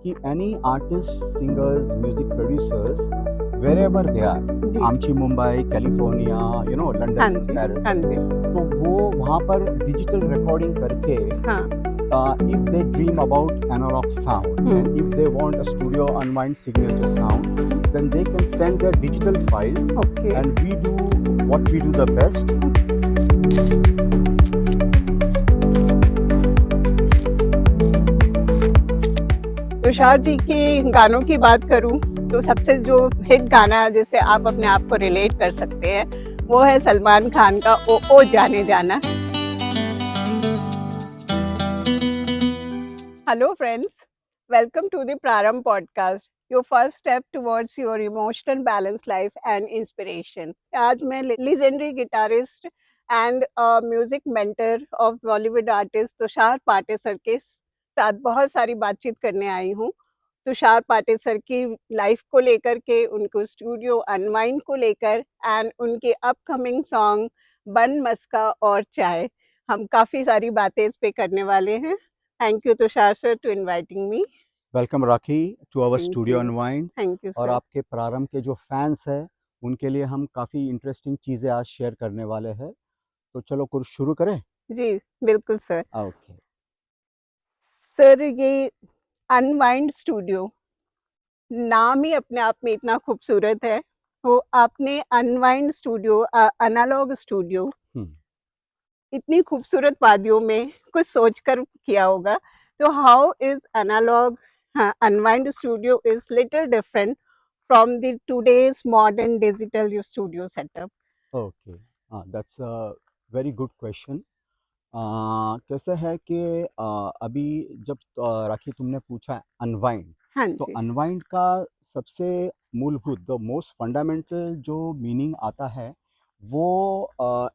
की any artists, singers, music producers, wherever they are, जी आमची Mumbai, California, हाँ लंदन, जी Paris, हाँ जी तो वो वहाँ पर डिजिटल रिकॉर्डिंग करके हाँ if they dream about analog sound and if they want a studio unwind signature sound, then they can send their digital files okay and we do what we do the best. Tushar ji के गानों की बात करूं तो सबसे जो hit गाना जिससे आप अपने आप को रिलेट कर सकते हैं वो है सलमान खान का ओ जाने जाना। Hello friends, welcome to the Prarambh podcast, your first step towards your emotional balance life and inspiration. आज मैं legendary guitarist and music mentor of Bollywood artist Tushar Patesar के साथ बहुत सारी बातचीत करने आई हूँ। तुषार पाटेसर की लाइफ को लेकर के, उनको स्टूडियो अनवाइंड को लेकर एंड उनके अपकमिंग सॉन्ग बन मस्का और चाय, हम काफ़ी सारी बातें इस पे करने वाले हैं। Thank you Tushar sir to inviting me. Welcome Rakhi to our thank studio you. Unwind. Thank you और सर। आपके प्रारंभ के जो फैंस हैं उनके लिए हम काफ़ी इंटरेस्टिंग चीज़ें आज शेयर करने वाले हैं, तो चलो कुछ शुरू करें। जी बिल्कुल सर। ओके। सर ये अनवाइंड स्टूडियो नाम ही अपने आप में इतना खूबसूरत है। तो आपने अनवाइंड स्टूडियो, एनालॉग स्टूडियो, इतनी खूबसूरत वादियों में कुछ सोचकर किया होगा। तो how is analogue unwind studio is little different from the today's modern digital studio setup. Okay, हाँ, that's a very good question. कैसा है कि अभी जब राखी तुमने पूछा अनवाइंड, हाँ तो जी। अनवाइंड का सबसे मूलभूत द मोस्ट फंडामेंटल जो मीनिंग आता है वो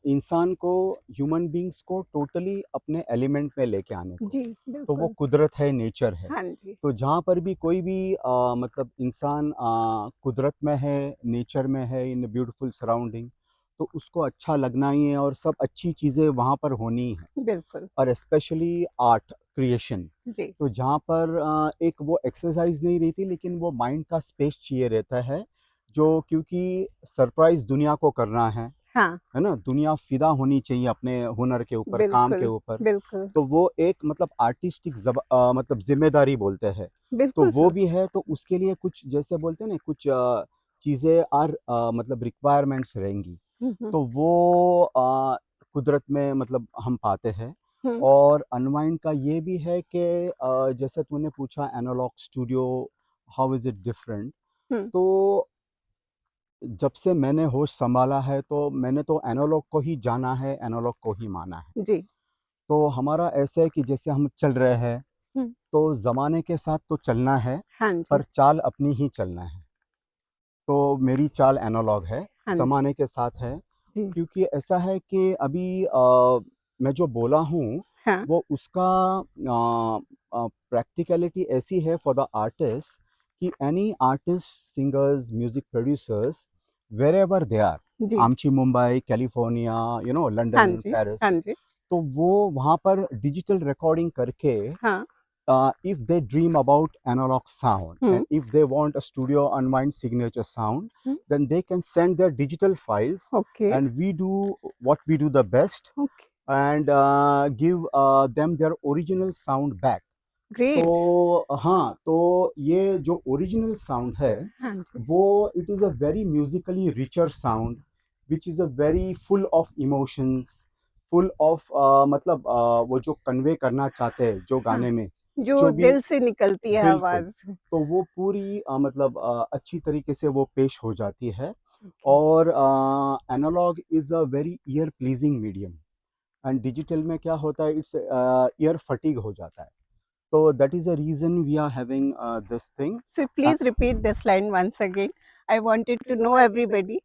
इंसान को, ह्यूमन बींग्स को टोटली अपने एलिमेंट में लेके आने को। जी तो वो बिल्कुल। कुदरत है, नेचर है। हाँ जी। तो जहाँ पर भी कोई भी मतलब इंसान कुदरत में है, नेचर में है, इन ब्यूटीफुल सराउंडिंग, तो उसको अच्छा लगना ही है और सब अच्छी चीज़ें वहाँ पर होनी ही है। बिल्कुल। और स्पेशली आर्ट क्रिएशन, जी तो जहाँ पर एक वो एक्सरसाइज नहीं रहती लेकिन वो माइंड का स्पेस चाहिए रहता है, जो क्योंकि सरप्राइज दुनिया को करना हाँ है ना, दुनिया फिदा होनी चाहिए अपने हुनर के ऊपर, काम के बिल्कुल ऊपर। बिल्कुल तो वो एक मतलब आर्टिस्टिक मतलब जिम्मेदारी बोलते हैं। तो बिल्कुल वो सर। भी है, तो उसके लिए कुछ जैसे बोलते हैं ना, कुछ चीज़ें और मतलब रिक्वायरमेंट्स रहेंगी। हम्म तो वो कुदरत में मतलब हम पाते हैं। हम्म और अनवाइंड का ये भी है कि जैसे तूने पूछा analogue studio how is it different, hmm, तो जब से मैंने होश संभाला है तो मैंने तो एनालॉग को ही जाना है, एनालॉग को ही माना है। जी। तो हमारा ऐसा है कि जैसे हम चल रहे हैं हम्म, तो ज़माने के साथ तो चलना है, हाँ जी। पर चाल अपनी ही चलना है। तो मेरी चाल एनालॉग है, हाँ जी। ज़माने के साथ है। जी क्योंकि ऐसा है कि अभी मैं जो बोला हूँ हाँ वो उसका प्रैक्टिकलिटी ऐसी है फॉर द आर्टिस्ट कि any artist, singers, music producers, wherever they are, जी आमची मुंबई, कैलिफोर्निया, हाँ लंदन, जी हाँ पेरिस, जी तो वो वहाँ पर डिजिटल रिकॉर्डिंग करके हाँ। if they dream about analog sound and if they want a studio unwind signature sound, then they can send their digital files okay and we do what we do the best okay and give them their original sound back. Great. तो हाँ, तो ये जो original sound है हाँ जी। वो it is a very musically richer sound which is a very full of emotions, full of मतलब वो जो कन्वे करना चाहते हैं जो हाँ, गाने में, जो जो भी, दिल से निकलती है बिल्कुल, आवाज। तो वो पूरी मतलब अच्छी तरीके से वो पेश हो जाती है। ओके। और analog is a very ear pleasing medium and digital में क्या होता है, इट्स ईयर फटीग हो जाता है। So that is the reason we are having this thing. So please repeat this line once again. I wanted to know everybody.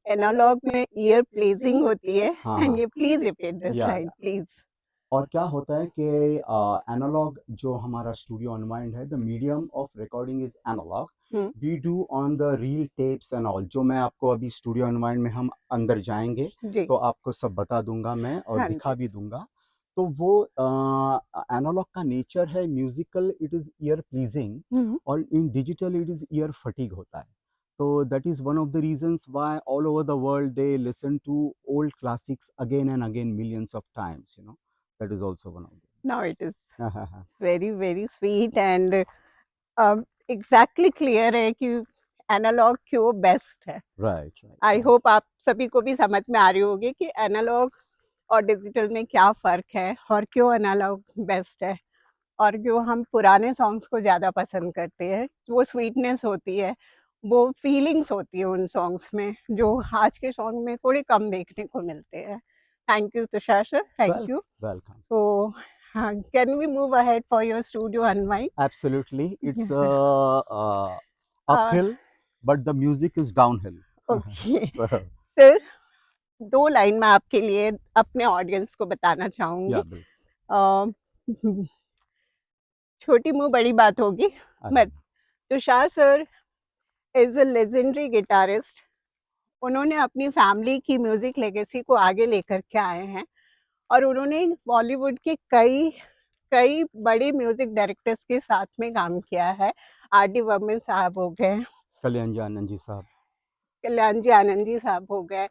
Analog में ear pleasing होती है हाँ एंड हाँ, ये प्लीज रिपीट दिस या लाइन प्लीज। और क्या होता है कि एनालॉग जो हमारा स्टूडियो अनवाइंड है, the medium of recording is analog. We do on the reel tapes and all, जो मैं आपको अभी स्टूडियो अनवाइंड में हम अंदर जाएंगे जी तो आपको सब बता दूंगा मैं और हाँ दिखा जी। भी दूंगा। तो वो एनालॉग का नेचर है musical, it is ear pleasing, और in digital it is ear fatigue होता है. तो that is one of the reasons why all over the world they listen to old classics again and again millions of times, you know. That is also one of Now it is the very very sweet and exactly clear है कि analogue क्यों best है. Right I right. Hope आप सभी को भी समझ में आ रही होगी कि एनालॉग और डिजिटल में क्या फ़र्क है और क्यों एनालॉग बेस्ट है और क्यों हम पुराने सॉन्ग्स को ज़्यादा पसंद करते हैं. वो स्वीटनेस होती है, वो फीलिंग्स होती है उन सॉन्ग्स में, जो आज के सॉन्ग में थोड़े कम देखने को मिलते हैं. Thank you Tushar sir, thank you. Welcome. So, can we move ahead for your studio unwind? Absolutely. It's Uh, uphill, but the music is downhill. okay. So, sir, 2 line मैं आपके लिए अपने ऑडियंस को बताना चाहूंगी. yeah, बिल्कुल. अ, छोटी मुंह बड़ी बात होगी. अच्छा. But Tushar sir is a legendary guitarist. उन्होंने अपनी फैमिली की म्यूजिक लेगेसी को आगे लेकर के आए हैं और उन्होंने बॉलीवुड के कई कई बड़े म्यूजिक डायरेक्टर्स के साथ में काम किया है. आर डी बर्मन साहब हो गए, कल्याण जी आनंद जी साहब, कल्याण जी आनंद जी साहब हो गए,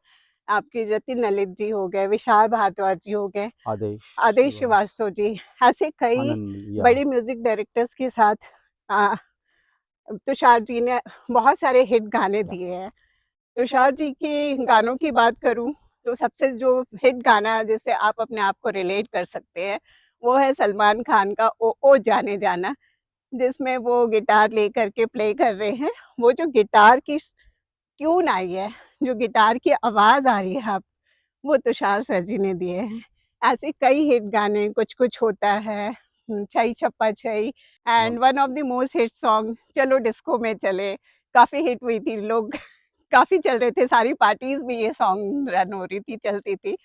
आपके जतिन ललित जी हो गए, विशाल भारद्वाज जी हो गए, आदेश आदेश श्रीवास्तव जी, ऐसे कई आनंद, या बड़े म्यूजिक डायरेक्टर्स के साथ आ, तुषार जी ने बहुत सारे हिट गाने दिए हैं. तुषार जी के गानों की बात करूं तो सबसे जो हिट गाना है जिससे आप अपने आप को रिलेट कर सकते हैं वो है सलमान खान का ओ जाने जाना, जिसमें वो गिटार लेकर के प्ले कर रहे हैं. वो जो गिटार की ट्यून आई है, जो गिटार की आवाज आ रही है, आप वो तुषार सर जी ने दिए हैं. ऐसे कई हिट गाने, कुछ कुछ होता है, छई छप्पा छई, and one of the most hit song चलो डिस्को में चले, काफी हिट हुई थी. लोग काफी चल रहे थे, सारी पार्टीज में ये सॉन्ग रन हो रही थी, चलती थी.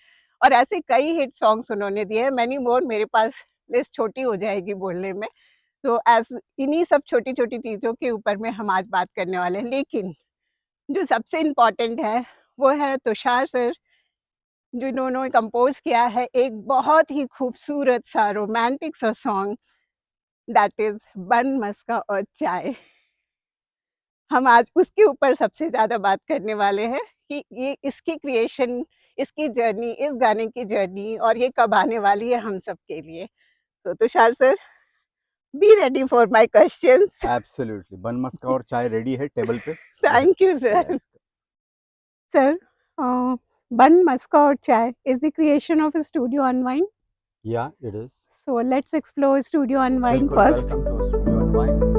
और ऐसे कई हिट सॉन्ग्स उन्होंने दिए, मैनी मोर. मेरे पास लिस्ट छोटी हो जाएगी बोलने में. तो एज इन्हीं सब छोटी छोटी चीजों के ऊपर में हम आज बात करने वाले हैं. लेकिन जो सबसे इम्पोर्टेंट है वो है तुषार सर, जिन्होंने कंपोज किया है एक बहुत ही खूबसूरत सा रोमांटिक सा सॉन्ग, दैट इज बन मस्का और चाय. हम आज उसके ऊपर सबसे ज्यादा बात करने वाले हैं कि ये इसकी क्रिएशन, इसकी जर्नी, इस गाने की जर्नी और ये कब आने वाली है हम सब के लिए. तो Tushar sir, be ready for my questions. Absolutely. बन मस्का और चाय रेडी है टेबल पे. Thank you sir. सर, बन मस्का और चाय is the creation of a studio unwind. या it is. So let's explore studio unwind बिल्कुल. first. Welcome to studio unwind.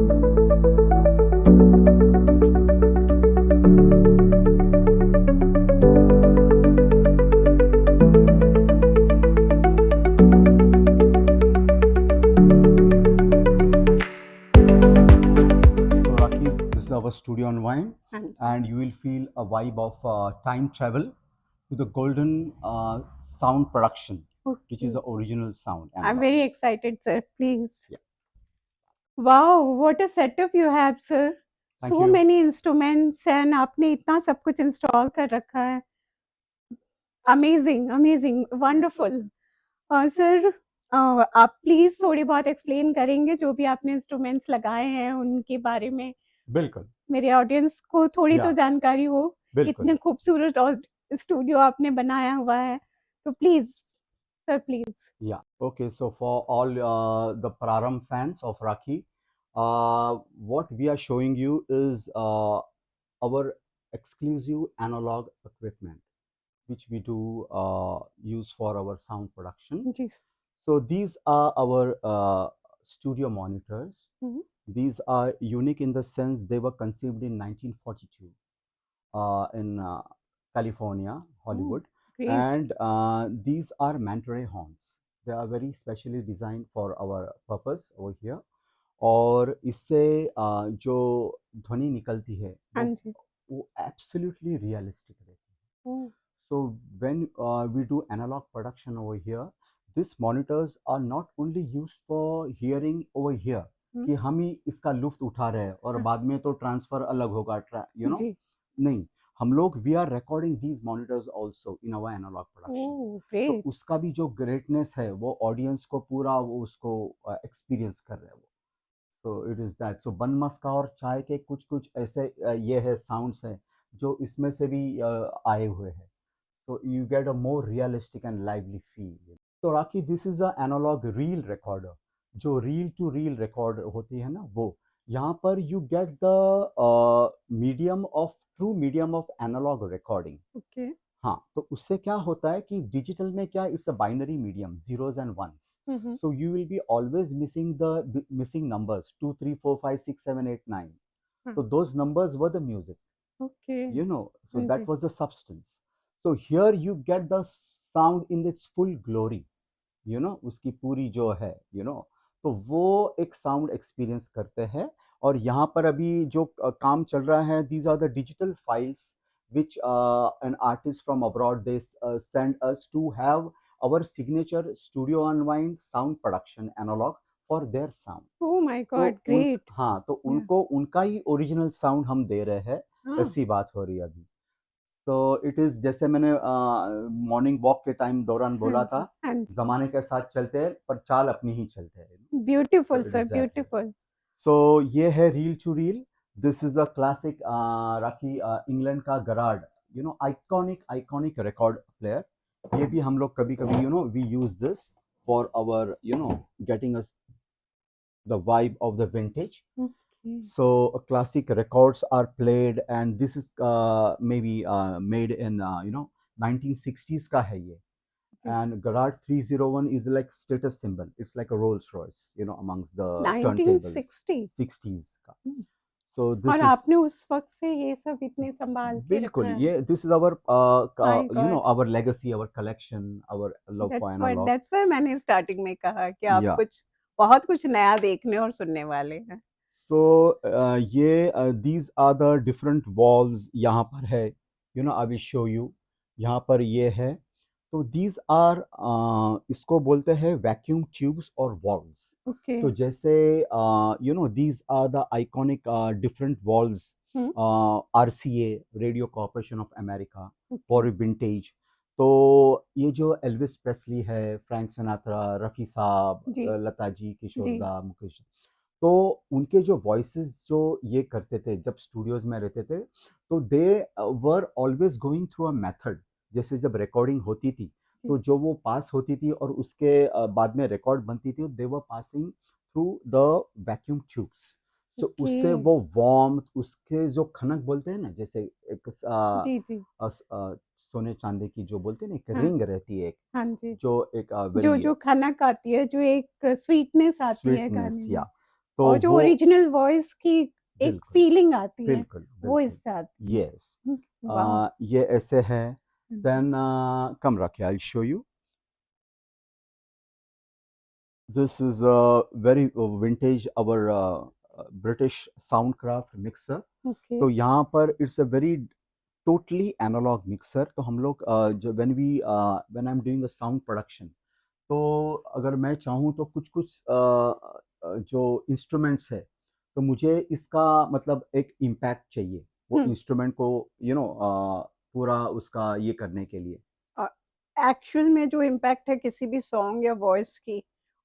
This is our studio unwind, and you will feel a vibe of time travel to the golden sound production, which is the original sound. I'm very excited, sir. Please. Yeah. Wow, what a setup you have, sir. Thank So you. many instruments and आपने इतना सब कुछ install कर रखा है. Amazing, amazing, wonderful. Sir, आप please थोड़ी बहुत एक्सप्लेन करेंगे जो भी आपने इंस्ट्रूमेंट्स लगाए हैं उनके बारे में. बिल्कुल. मेरे ऑडियंस को थोड़ी तो Yeah. जानकारी हो. बिल्कुल. इतने खूबसूरत स्टूडियो आपने बनाया हुआ है, तो please sir, please. Yeah. Okay. So for all the Praram fans of Rakhi, what we are showing you is our exclusive analog equipment, which we do use for our sound production. जी. So these are our studio monitors. Mhm. These are unique in the sense they were conceived in 1942 in California, Hollywood. Great. And these are manta ray horns. They are very specially designed for our purpose over here. और इससे जो ध्वनि निकलती है हाँ जी. वो absolutely realistic रहती है. Oh. So when we do analog production over here, these monitors are not only used for hearing over here, कि हम ही इसका लुफ्त उठा रहे हैं और बाद में तो ट्रांसफर अलग होगा, you know. जी. नहीं, हम लोग we are recording these monitors also in our analog production. Oh, तो great. उसका भी जो ग्रेटनेस है वो ऑडियंस को पूरा वो उसको एक्सपीरियंस कर रहे हैं वो। तो इट इज़ दैट। सो बन मस्का और चाय के कुछ कुछ ऐसे ये है साउंड्स हैं जो इसमें से भी आए हुए हैं। So you get a more realistic and lively feel. So Raki, this is a analog reel recorder. जो reel to reel record होती है ना वो, यहाँ पर you get the medium of true medium of analog recording. Okay. हाँ, तो उससे क्या होता है कि डिजिटल में क्या it's a binary medium, zeros and ones. Mm-hmm. So you will be always missing numbers 2, 3, 4, 5, 6, 7, 8, 9. Hmm. So those numbers were the music. Okay. So हाँ that जी. was the substance. So here you get the sound in its full glory. उसकी पूरी जो है तो वो एक sound experience करते हैं। और यहाँ पर अभी जो काम चल रहा है, these are the digital files which an artist from abroad they send us to have our signature studio unwind sound production analog for their sound. Oh my तो God, great. हाँ, तो Yeah. उनको उनका ही ओरिजिनल साउंड हम दे रहे हैं। हाँ. ऐसी बात हो रही है अभी। तो इट इज़ जैसे मैंने मॉर्निंग वॉक के टाइम दौरान हाँ बोला जी. था, हाँ जी. ज़माने के साथ चलते हैं पर चाल अपनी ही चलते हैं। Beautiful, तो it sir. Is that way. Beautiful. So ये है reel to reel. This is a classic Rakhi England का Garrard, iconic iconic record player. ये भी हम लोग कभी कभी we use this for our getting us the vibe of the vintage. Okay. So classic records are played, and this is maybe made in 1960s का है ये। Okay. And Garage 301 is like status symbol. It's like a Rolls Royce, amongst the turntables. 1960. 60s का। हम्म. So और this is आपने उस वक्त से ये सब इतने संभाल के रखा बिल्कुल है. ये this is our My God. our legacy, our collection, our love for analog. That's why मैंने स्टार्टिंग में कहा कि आप Yeah. बहुत कुछ नया देखने और सुनने वाले हैं. So ये these are the different walls यहाँ पर है, I will show you। यहाँ पर ये है। तो these are इसको बोलते हैं वैक्यूम ट्यूब्स और walls। Okay. तो जैसे these are the iconic different walls, RCA radio corporation of America for vintage. तो ये जो एल्विस प्रेस्ली है, फ्रैंक सिनात्रा, रफ़ी साहब, जी. लता जी, किशोर जी. दा, मुकेश, तो उनके जो वॉइसेस जो ये करते थे जब स्टूडियोज में रहते थे, तो they were always going through a method. जैसे जब रिकॉर्डिंग होती थी तो जो वो पास होती थी और उसके बाद में रिकॉर्ड बनती थी, they were passing through the vacuum tubes. So उससे Okay. वो वार्म, उसके जो खनक बोलते हैं ना, जैसे एक जी जी. सोने चांदी की जो बोलते हैं ना, एक हाँ. रिंग रहती है, हाँ जी. जो एक जो वेरी जो खनक आती है, जो एक स्वीटनेस आती है स्वीटनेस गाने या, में, तो और जो वो ओरिजिनल वॉइस की एक बिल्कुल फीलिंग आती है, बिल्कुल वो बिल्कुल इससे आती है. यस। वाह. ये ऐसे है। हाँ जी. देन कम रखिए, I show you. This is very vintage our British Soundcraft mixer. Okay. तो यहाँ पर it's a very totally analogue mixer. तो हम लोग जो when I am doing a sound production, तो अगर मैं चाहूँ तो कुछ कुछ जो इंस्ट्रूमेंट्स है, तो मुझे इसका मतलब एक इम्पैक्ट चाहिए वो हम्म. इंस्ट्रूमेंट को पूरा उसका ये करने के लिए। एक्चुअल में जो इम्पैक्ट है किसी भी सॉन्ग या वॉइस की,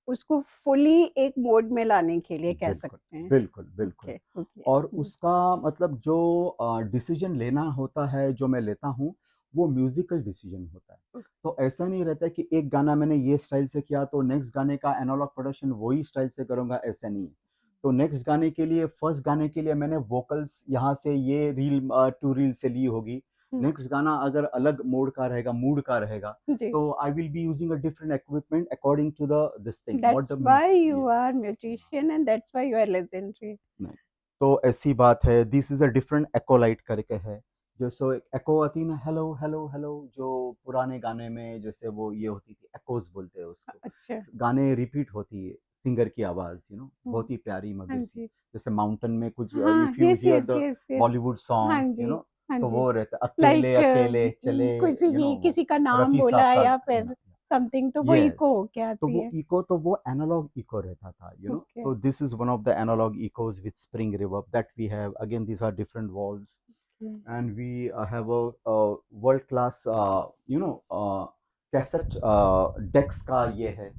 उसको फुली एक मोड में लाने के लिए कह बिल्कुल सकते हैं. बिल्कुल बिल्कुल। ओके. ओके. और उसका मतलब जो डिसीजन लेना होता है जो मैं लेता हूँ, वो म्यूजिकल डिसीजन होता है। तो ऐसा नहीं रहता है कि एक गाना मैंने ये स्टाइल से किया तो नेक्स्ट गाने का एनालॉग प्रोडक्शन वही स्टाइल से करूँगा, ऐसा नहीं है। तो नेक्स्ट गाने के लिए, फर्स्ट गाने के लिए मैंने वोकल्स यहाँ से ये रील टू रील से ली होगी। नेक्स्ट गाना अगर अलग मोड का रहेगा, मूड का रहेगा, जी. तो I will be using a different equipment according to the this thing what That's the why you are musician and that's why you are legendary. नहीं। तो ऐसी बात है। दिस इज अ डिफरेंट एकोलाइट करके है, जो सो एक्को आती ना, हेलो हेलो हेलो, जो पुराने गाने में जैसे वो ये होती थी, एक्कोज बोलते हैं उसको। अच्छा. गाने रिपीट होती है, सिंगर की आवाज बहुत ही प्यारी हाँ मधुर सी। जी. जैसे माउंटेन में कुछ हाँ. If you yes here yes the yes yes. Bollywood हाँ सॉन्ग्स, जी. हाँ तो जी. वो रहता है, अकेले लाइक अकेले चले, किसी का नाम रफी साहब बोला का या फिर समथिंग, तो वो इको यस। होके तो आती वो है. इको, तो वो एनालॉग इको रहता था, ओके. तो this is one of the analogue echoes with spring reverb that we have. Again these are different walls. Okay. and we have a world class cassette decks का ये है,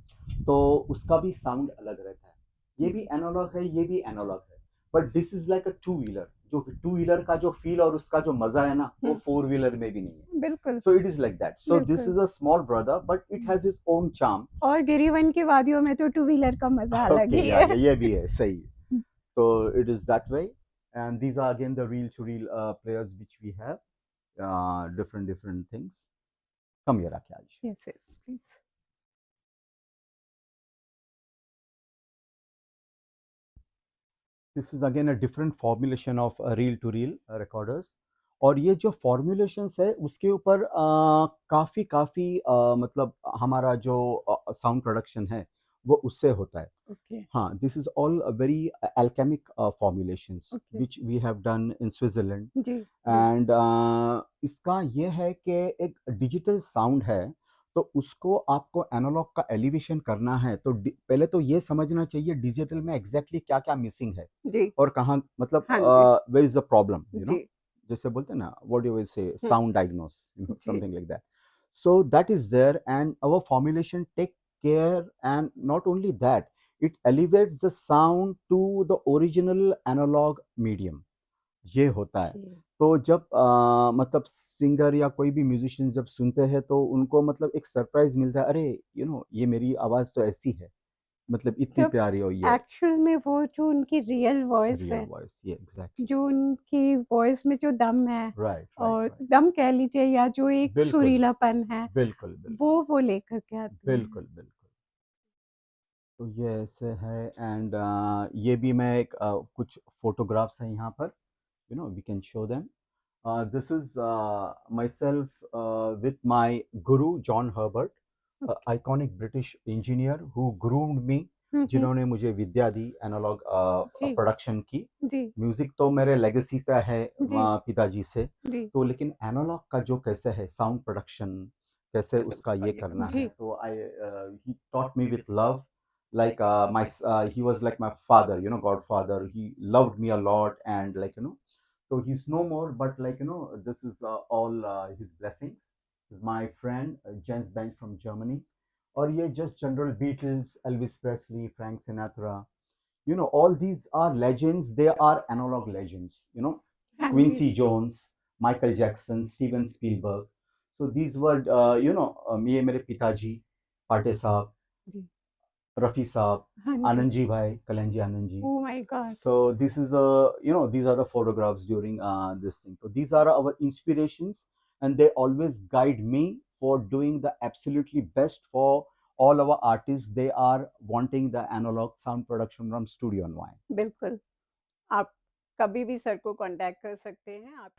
तो उसका भी साउंड अलग रहता है। ये भी एनालॉग है, ये भी एनालॉग है, but this is like a two wheeler. जो टू व्हीलर का जो फील और उसका जो मजा है ना, वो फोर व्हीलर में भी नहीं है। बिल्कुल। So it is like that. So this बिल्कुल। is a small brother, but it has its own charm. और गिरिवन की वादियों में तो टू व्हीलर का मजा अलग Okay, ही yeah, है। ये भी है, सही। So it is that way, and these are again the reel to reel players which we have, different things. Come here, Akash. Yes, yes, please. This is again a different formulation of reel to reel recorders. और ये जो formulations है उसके ऊपर काफ़ी मतलब हमारा जो साउंड प्रोडक्शन है वो उससे होता है। Okay. हाँ, this is all very alchemic formulations Okay. which we have done in Switzerland. जी। एंड इसका ये है कि एक डिजिटल साउंड है, तो उसको आपको एनालॉग का एलिवेशन करना है, तो पहले तो ये समझना चाहिए डिजिटल में एग्जैक्टली क्या क्या मिसिंग है जी। और कहाँ, मतलब हाँ जी। Where is the problem, you know, जी। जैसे बोलते हैं ना, what you will say sound diagnose, जी। Something like that. So that is there and our formulation take care, and not only that, it elevates the sound to the original analog medium. ये होता है। तो जब मतलब singer या कोई भी म्यूजिशियन जब सुनते हैं तो उनको मतलब एक सरप्राइज मिलता है, अरे यू नो ये मेरी आवाज तो ऐसी है, मतलब इतनी जब प्यारी हो ये एक्चुअल में वो जो उनकी रियल वॉइस रियल है, वॉइस, ये एग्जैक्टली जो उनकी वॉइस में जो दम है राइट और राइट दम कह लीजिए, या जो एक बिल्कुल सुरीलापन है, बिल्कुल बिल्कुल वो लेकर के आते हैं। बिल्कुल बिल्कुल। तो ये ऐसे है, एंड ये भी मैं एक कुछ फोटोग्राफ्स हैं यहाँ पर, you know, we can show them. This is myself with my guru John Herbert, iconic British engineer who groomed me, जिन्होंने मुझे विद्या दी एनालॉग जी। प्रोडक्शन की। जी। म्यूजिक तो मेरे लेगेसी से है जी। पिताजी से, जी। तो लेकिन एनालॉग का जो कैसे है साउंड प्रोडक्शन, कैसे उसका ये करना जी। है, तो आई ही taught me with love, like he was like my father, you know, godfather. He loved me a lot, and like, you know, so he's no more, but like, you know, this is all his blessings. He's my friend, Jens Bench from Germany. Or ये just general Beatles, Elvis Presley, Frank Sinatra, you know, all these are legends. They are analog legends, you know, हाँ जी। Quincy Jones, Michael Jackson, Steven Spielberg. So these were you know, ये मेरे पिताजी पाटे साहब, जी। रफी साहब, हाँ जी। आनंद जी भाई, कलंजी Anand ji. Oh my God. So this is the, you know, these are the photographs during this thing. So these are our inspirations, and they always guide me for doing the absolutely best for all our artists. They are wanting the analog sound production from Studio Online. बिल्कुल, आप कभी भी sir को contact कर सकते हैं। आप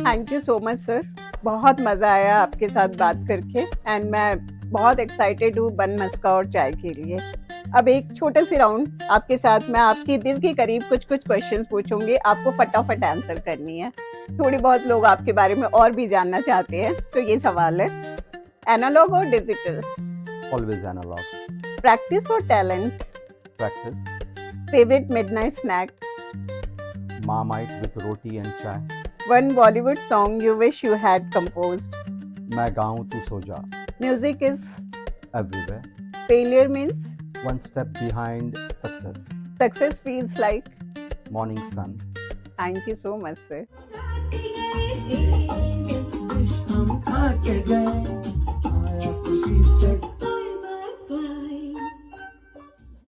thank you so much sir, बहुत मज़ा आया आपके साथ बात करके, एंड मैं बहुत एक्साइटेड हूँ बन मस्का और चाय के लिए। अब एक छोटे से राउंड आपके साथ मैं आपके दिल के करीब कुछ क्वेश्चंस पूछूंगी, आपको फटाफट आंसर करनी है। थोड़ी बहुत लोग आपके बारे में और भी जानना चाहते हैं, तो ये सवाल है, एनालॉग और डिजिटल? Always analog. प्रैक्टिस और talent? Practice. Favourite midnight snack? Marmite with roti and chai. One Bollywood song you wish you had composed? मैं गाऊं तू सो जा. Music is Everywhere. Failure means? One step behind success. Success feels like? Morning sun. Thank you so much sir. हम खा के गए, आया खुशी से